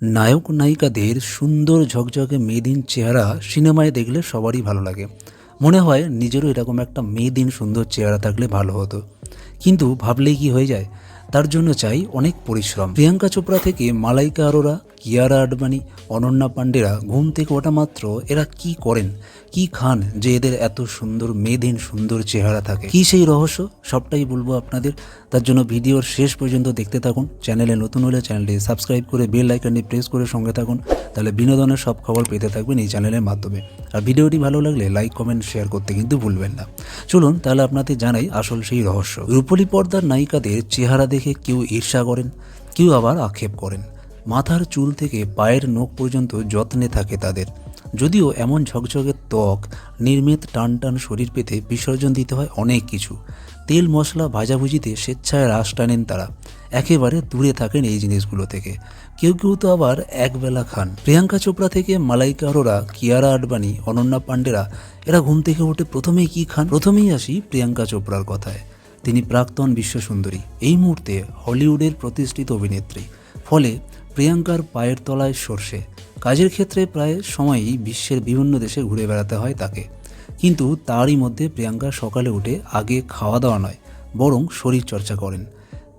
नायक नायिकाদের সুন্দর ঝকঝকে মেয়েদিন চেহারা সিনেমায় দেখলে সবারই ভালো লাগে। মনে হয় নিজেরও এরকম একটা মেয়েদিন সুন্দর চেহারা থাকলে ভালো হতো, কিন্তু ভাবলেই কি হয়ে যায়। তার জন্য চাই অনেক পরিশ্রম। প্রিয়াঙ্কা চোপড়া থেকে মালাইকা অরোরা, কিয়ারা আডবাণী, অনন্যা পাণ্ডেরা ঘুম থেকে ওঠা মাত্র এরা কি করেন, কি খান যে এদের এত সুন্দর মেয়েদিন সুন্দর চেহারা থাকে? কি সেই রহস্য, সবটাই বলবো আপনাদের। তার জন্য ভিডিওর শেষ পর্যন্ত দেখতে থাকুন। চ্যানেলে নতুন হলে চ্যানেলটি সাবস্ক্রাইব করে বেল আইকনটি প্রেস করে সঙ্গে থাকুন, তাহলে বিনোদনের সব খবর পেতে থাকবেন এই চ্যানেলের মাধ্যমে। আর ভিডিওটি ভালো লাগলে লাইক কমেন্ট শেয়ার করতে কিন্তু ভুলবেন না। চলুন তাহলে আপনাদের জানাই আসল সেই রহস্য। রূপলী পর্দার নায়িকাদের চেহারা দেখে কেউ ঈর্ষা করেন, কেউ আবার আক্ষেপ করেন। মাথার চুল থেকে পায়ের নখ পর্যন্ত যত্নে থাকে তাদের। যদিও এমন ঝকঝকে ত্বক, নির্মিত টান টান শরীর পেতে বিসর্জন দিতে হয় অনেক কিছু। তেল মশলা ভাজাভুজিতে স্বেচ্ছায় রাশ টানেন তারা, একেবারে দূরে থাকেন এই জিনিসগুলো থেকে। কেউ কেউ তো আবার একবেলা খান। প্রিয়াঙ্কা চোপড়া থেকে মালাইকা অরোরা, কিয়ারা আডবাণী, অনন্যা পাণ্ডেরা এরা ঘুম থেকে উঠে প্রথমেই কি খান? প্রথমেই আসি প্রিয়াঙ্কা চোপড়ার কথায়। তিনি প্রাক্তন বিশ্বসুন্দরী, এই মুহূর্তে হলিউডের প্রতিষ্ঠিত অভিনেত্রী। ফলে প্রিয়াঙ্কার পায়ের তলায় সর্ষে। কাজের ক্ষেত্রে প্রায় সময়ই বিশ্বের বিভিন্ন দেশে ঘুরে বেড়াতে হয় তাকে। কিন্তু তারই মধ্যে প্রিয়াঙ্কা সকালে উঠে আগে খাওয়া দাওয়া নয়, বরং শরীর চর্চা করেন।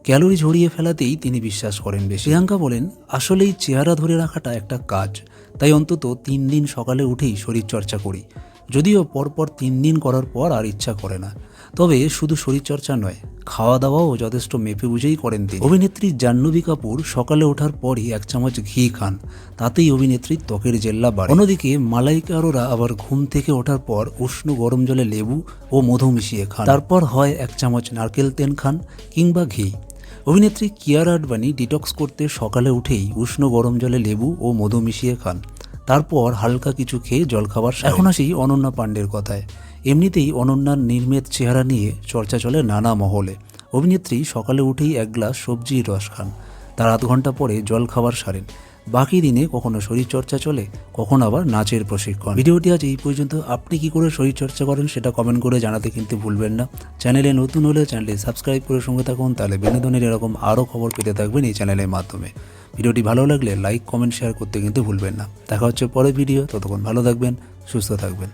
ক্যালোরি ঝরিয়ে ফেলাতেই তিনি বিশ্বাস করেন বেশি। প্রিয়াঙ্কা বলেন, আসলেই চেহারা ধরে রাখাটা একটা কাজ, তাই অন্তত 3 দিন সকালে উঠেই শরীর চর্চা করি। যদিও পরপর 3 দিন করার পর আর ইচ্ছা করে না। তবে শুধু শরীরচর্চা নয়, খাওয়া দাওয়াও যথেষ্ট মেপে বুঝেই করেন তিনি। অভিনেত্রী জাহ্নবী কাপুর সকালে ওঠার পরই 1 চামচ ঘি খান, তাতেই অভিনেত্রীর ত্বকের জেল্লা বাড়ে। অন্যদিকে মালাইকা অরোরা আবার ঘুম থেকে ওঠার পর উষ্ণ গরম জলে লেবু ও মধু মিশিয়ে খান, তারপর হয় 1 চামচ নারকেল তেল খান কিংবা ঘি। অভিনেত্রী কিয়ারা আডবাণী ডিটক্স করতে সকালে উঠেই উষ্ণ গরম জলে লেবু ও মধু মিশিয়ে খান, তারপর হালকা কিছু খেয়ে জলখাবার। এখন আসি অনন্যা পাণ্ডের কথায়। এমনিতেই অনন্যার নির্মেদ চেহারা নিয়ে চর্চা চলে নানা মহলে। অভিনেত্রী সকালে উঠেই 1 গ্লাস সবজির রস খান, তার 0.5 ঘন্টা পরে জলখাবার সারেন। বাকি দিনে কখনো শরীরচর্চা চলে, কখনো আবার নাচের প্রশিক্ষণ। ভিডিওটি আজ এই পর্যন্ত। আপনি কি করে শরীরচর্চা করেন সেটা কমেন্ট করে জানাতে কিন্তু ভুলবেন না। চ্যানেলে নতুন হলে চ্যানেলটি সাবস্ক্রাইব করে সঙ্গে থাকুন, তাহলে বিনোদনের এরকম আরও খবর পেতে থাকবেন এই চ্যানেলের মাধ্যমে। ভিডিওটি ভালো লাগলে লাইক কমেন্ট শেয়ার করতে কিন্তু ভুলবেন না। দেখা হচ্ছে পরের ভিডিও, ততক্ষণ ভালো থাকবেন, সুস্থ থাকবেন।